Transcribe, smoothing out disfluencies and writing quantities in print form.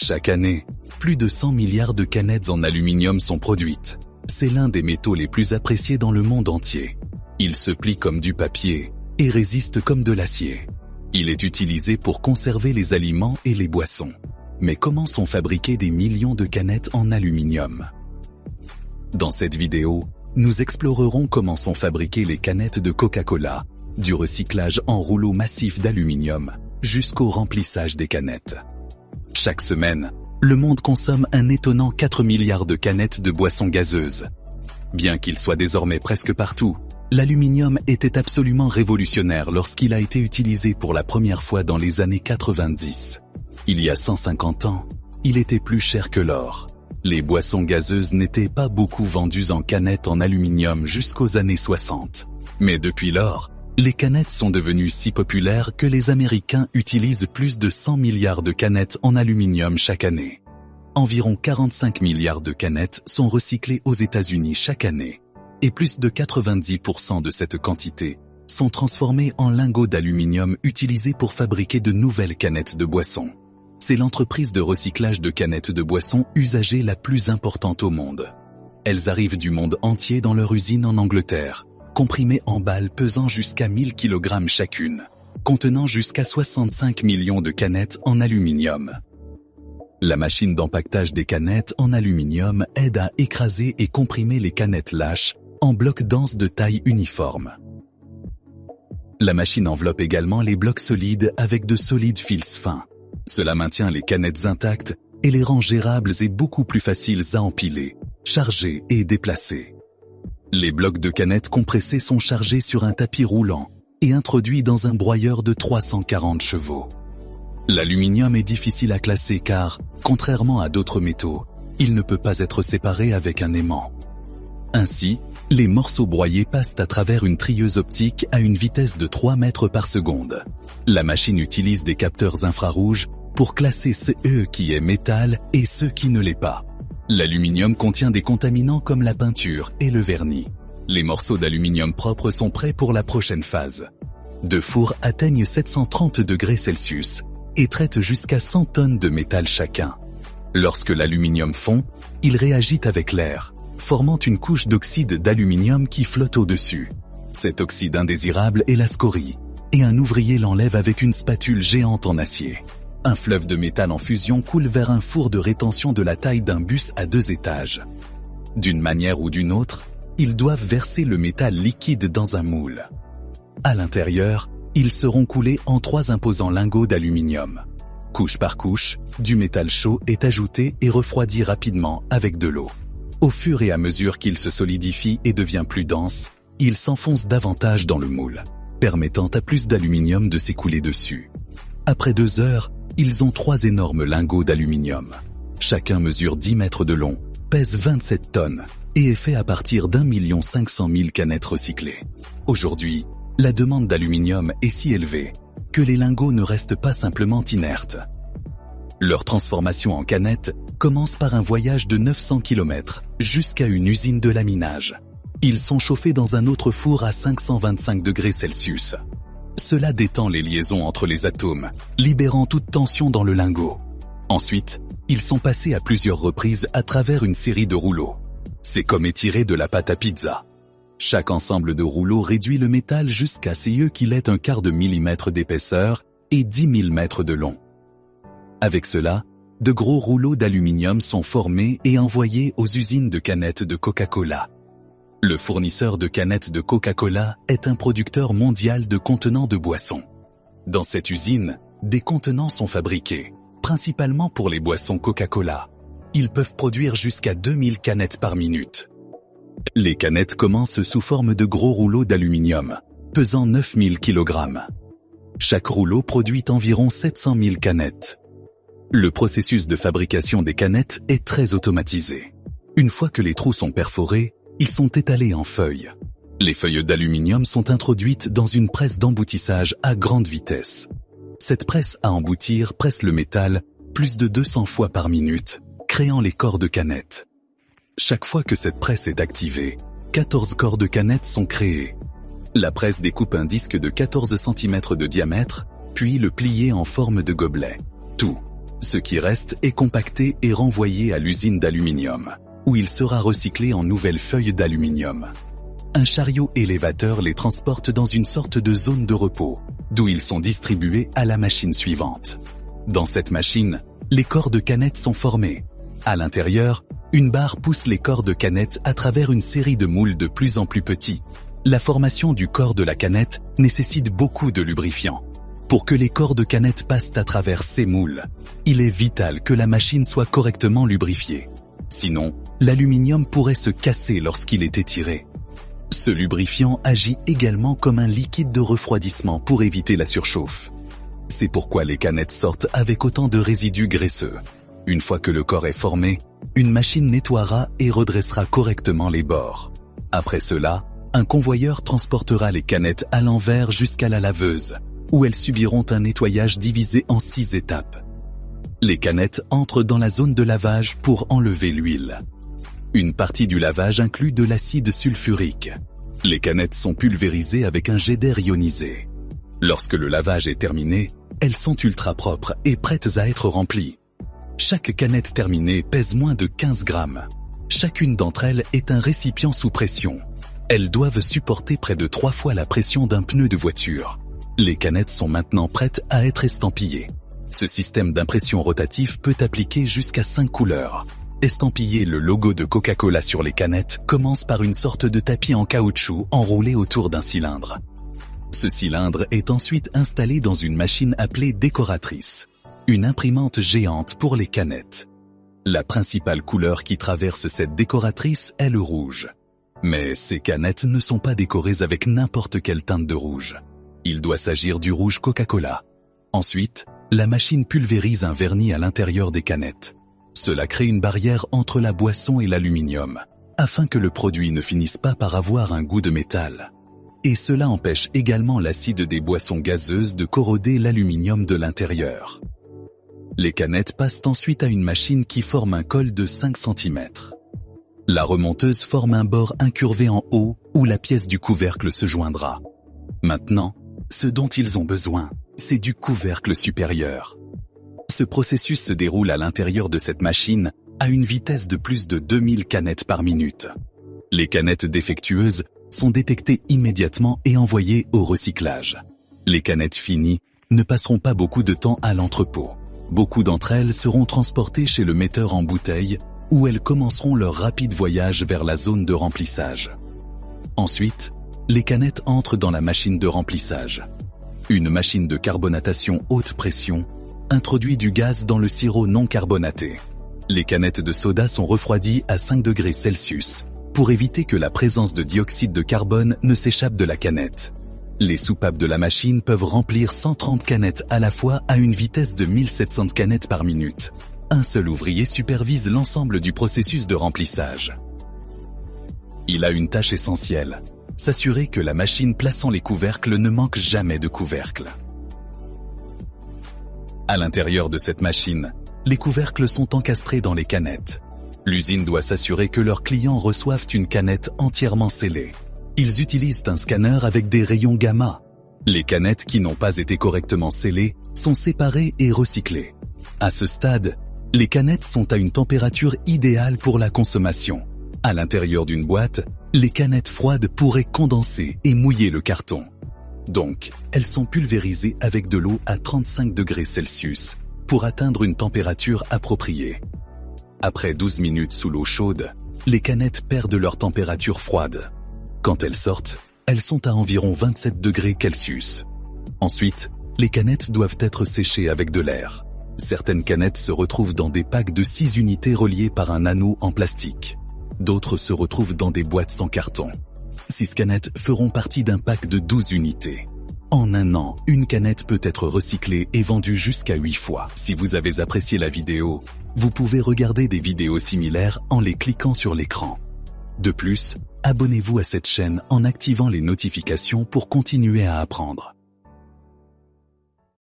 Chaque année, plus de 100 milliards de canettes en aluminium sont produites. C'est l'un des métaux les plus appréciés dans le monde entier. Il se plie comme du papier et résiste comme de l'acier. Il est utilisé pour conserver les aliments et les boissons. Mais comment sont fabriquées des millions de canettes en aluminium? Dans cette vidéo, nous explorerons comment sont fabriquées les canettes de Coca-Cola, du recyclage en rouleaux massifs d'aluminium jusqu'au remplissage des canettes. Chaque semaine, le monde consomme un étonnant 4 milliards de canettes de boissons gazeuses. Bien qu'il soit désormais presque partout, l'aluminium était absolument révolutionnaire lorsqu'il a été utilisé pour la première fois dans les années 90. Il y a 150 ans, il était plus cher que l'or. Les boissons gazeuses n'étaient pas beaucoup vendues en canettes en aluminium jusqu'aux années 60. Mais depuis lors, les canettes sont devenues si populaires que les Américains utilisent plus de 100 milliards de canettes en aluminium chaque année. Environ 45 milliards de canettes sont recyclées aux États-Unis chaque année. Et plus de 90% de cette quantité sont transformées en lingots d'aluminium utilisés pour fabriquer de nouvelles canettes de boissons. C'est l'entreprise de recyclage de canettes de boissons usagées la plus importante au monde. Elles arrivent du monde entier dans leur usine en Angleterre, comprimées en balles pesant jusqu'à 1000 kg chacune, contenant jusqu'à 65 millions de canettes en aluminium. La machine d'empaquetage des canettes en aluminium aide à écraser et comprimer les canettes lâches en blocs denses de taille uniforme. La machine enveloppe également les blocs solides avec de solides fils fins. Cela maintient les canettes intactes et les rend gérables et beaucoup plus faciles à empiler, charger et déplacer. Les blocs de canettes compressées sont chargés sur un tapis roulant et introduits dans un broyeur de 340 chevaux. L'aluminium est difficile à classer car, contrairement à d'autres métaux, il ne peut pas être séparé avec un aimant. Ainsi, les morceaux broyés passent à travers une trieuse optique à une vitesse de 3 mètres par seconde. La machine utilise des capteurs infrarouges pour classer ce qui est métal et ce qui ne l'est pas. L'aluminium contient des contaminants comme la peinture et le vernis. Les morceaux d'aluminium propres sont prêts pour la prochaine phase. Deux fours atteignent 730 degrés Celsius et traitent jusqu'à 100 tonnes de métal chacun. Lorsque l'aluminium fond, il réagit avec l'air, formant une couche d'oxyde d'aluminium qui flotte au-dessus. Cet oxyde indésirable est la scorie, et un ouvrier l'enlève avec une spatule géante en acier. Un fleuve de métal en fusion coule vers un four de rétention de la taille d'un bus à 2 étages. D'une manière ou d'une autre, ils doivent verser le métal liquide dans un moule. À l'intérieur, ils seront coulés en 3 imposants lingots d'aluminium. Couche par couche, du métal chaud est ajouté et refroidi rapidement avec de l'eau. Au fur et à mesure qu'il se solidifie et devient plus dense, il s'enfonce davantage dans le moule, permettant à plus d'aluminium de s'écouler dessus. Après 2 heures, ils ont 3 énormes lingots d'aluminium. Chacun mesure 10 mètres de long, pèse 27 tonnes et est fait à partir d'1 500 000 canettes recyclées. Aujourd'hui, la demande d'aluminium est si élevée que les lingots ne restent pas simplement inertes. Leur transformation en canettes commence par un voyage de 900 km jusqu'à une usine de laminage. Ils sont chauffés dans un autre four à 525 degrés Celsius. Cela détend les liaisons entre les atomes, libérant toute tension dans le lingot. Ensuite, ils sont passés à plusieurs reprises à travers une série de rouleaux. C'est comme étirer de la pâte à pizza. Chaque ensemble de rouleaux réduit le métal jusqu'à ce qu'il ait un quart de millimètre d'épaisseur et 10 000 mètres de long. Avec cela, de gros rouleaux d'aluminium sont formés et envoyés aux usines de canettes de Coca-Cola. Le fournisseur de canettes de Coca-Cola est un producteur mondial de contenants de boissons. Dans cette usine, des contenants sont fabriqués, principalement pour les boissons Coca-Cola. Ils peuvent produire jusqu'à 2000 canettes par minute. Les canettes commencent sous forme de gros rouleaux d'aluminium, pesant 9000 kg. Chaque rouleau produit environ 700 000 canettes. Le processus de fabrication des canettes est très automatisé. Une fois que les trous sont perforés, ils sont étalés en feuilles. Les feuilles d'aluminium sont introduites dans une presse d'emboutissage à grande vitesse. Cette presse à emboutir presse le métal plus de 200 fois par minute, créant les corps de canettes. Chaque fois que cette presse est activée, 14 corps de canettes sont créés. La presse découpe un disque de 14 cm de diamètre, puis le plie en forme de gobelet. Tout, Ce qui reste est compacté et renvoyé à l'usine d'aluminium, où il sera recyclé en nouvelles feuilles d'aluminium. Un chariot élévateur les transporte dans une sorte de zone de repos, d'où ils sont distribués à la machine suivante. Dans cette machine, les corps de canettes sont formés. À l'intérieur, une barre pousse les corps de canettes à travers une série de moules de plus en plus petits. La formation du corps de la canette nécessite beaucoup de lubrifiant. Pour que les corps de canettes passent à travers ces moules, il est vital que la machine soit correctement lubrifiée. Sinon, l'aluminium pourrait se casser lorsqu'il est étiré. Ce lubrifiant agit également comme un liquide de refroidissement pour éviter la surchauffe. C'est pourquoi les canettes sortent avec autant de résidus graisseux. Une fois que le corps est formé, une machine nettoiera et redressera correctement les bords. Après cela, un convoyeur transportera les canettes à l'envers jusqu'à la laveuse, où elles subiront un nettoyage divisé en 6 étapes. Les canettes entrent dans la zone de lavage pour enlever l'huile. Une partie du lavage inclut de l'acide sulfurique. Les canettes sont pulvérisées avec un jet d'air ionisé. Lorsque le lavage est terminé, elles sont ultra propres et prêtes à être remplies. Chaque canette terminée pèse moins de 15 grammes. Chacune d'entre elles est un récipient sous pression. Elles doivent supporter près de 3 fois la pression d'un pneu de voiture. Les canettes sont maintenant prêtes à être estampillées. Ce système d'impression rotatif peut appliquer jusqu'à 5 couleurs. Estampiller le logo de Coca-Cola sur les canettes commence par une sorte de tapis en caoutchouc enroulé autour d'un cylindre. Ce cylindre est ensuite installé dans une machine appelée décoratrice, une imprimante géante pour les canettes. La principale couleur qui traverse cette décoratrice est le rouge. Mais ces canettes ne sont pas décorées avec n'importe quelle teinte de rouge. Il doit s'agir du rouge Coca-Cola. Ensuite, la machine pulvérise un vernis à l'intérieur des canettes. Cela crée une barrière entre la boisson et l'aluminium, afin que le produit ne finisse pas par avoir un goût de métal. Et cela empêche également l'acide des boissons gazeuses de corroder l'aluminium de l'intérieur. Les canettes passent ensuite à une machine qui forme un col de 5 cm. La remonteuse forme un bord incurvé en haut où la pièce du couvercle se joindra. Maintenant, ce dont ils ont besoin, c'est du couvercle supérieur. Ce processus se déroule à l'intérieur de cette machine à une vitesse de plus de 2000 canettes par minute. Les canettes défectueuses sont détectées immédiatement et envoyées au recyclage. Les canettes finies ne passeront pas beaucoup de temps à l'entrepôt. Beaucoup d'entre elles seront transportées chez le metteur en bouteille où elles commenceront leur rapide voyage vers la zone de remplissage. Ensuite, les canettes entrent dans la machine de remplissage. Une machine de carbonatation haute pression introduit du gaz dans le sirop non carbonaté. Les canettes de soda sont refroidies à 5 degrés Celsius pour éviter que la présence de dioxyde de carbone ne s'échappe de la canette. Les soupapes de la machine peuvent remplir 130 canettes à la fois à une vitesse de 1700 canettes par minute. Un seul ouvrier supervise l'ensemble du processus de remplissage. Il a une tâche essentielle, s'assurer que la machine plaçant les couvercles ne manque jamais de couvercles. À l'intérieur de cette machine, les couvercles sont encastrés dans les canettes. L'usine doit s'assurer que leurs clients reçoivent une canette entièrement scellée. Ils utilisent un scanner avec des rayons gamma. Les canettes qui n'ont pas été correctement scellées sont séparées et recyclées. À ce stade, les canettes sont à une température idéale pour la consommation. À l'intérieur d'une boîte, les canettes froides pourraient condenser et mouiller le carton. Donc, elles sont pulvérisées avec de l'eau à 35 degrés Celsius pour atteindre une température appropriée. Après 12 minutes sous l'eau chaude, les canettes perdent leur température froide. Quand elles sortent, elles sont à environ 27 degrés Celsius. Ensuite, les canettes doivent être séchées avec de l'air. Certaines canettes se retrouvent dans des packs de 6 unités reliées par un anneau en plastique. D'autres se retrouvent dans des boîtes sans carton. 6 canettes feront partie d'un pack de 12 unités. En un an, une canette peut être recyclée et vendue jusqu'à 8 fois. Si vous avez apprécié la vidéo, vous pouvez regarder des vidéos similaires en les cliquant sur l'écran. De plus, abonnez-vous à cette chaîne en activant les notifications pour continuer à apprendre.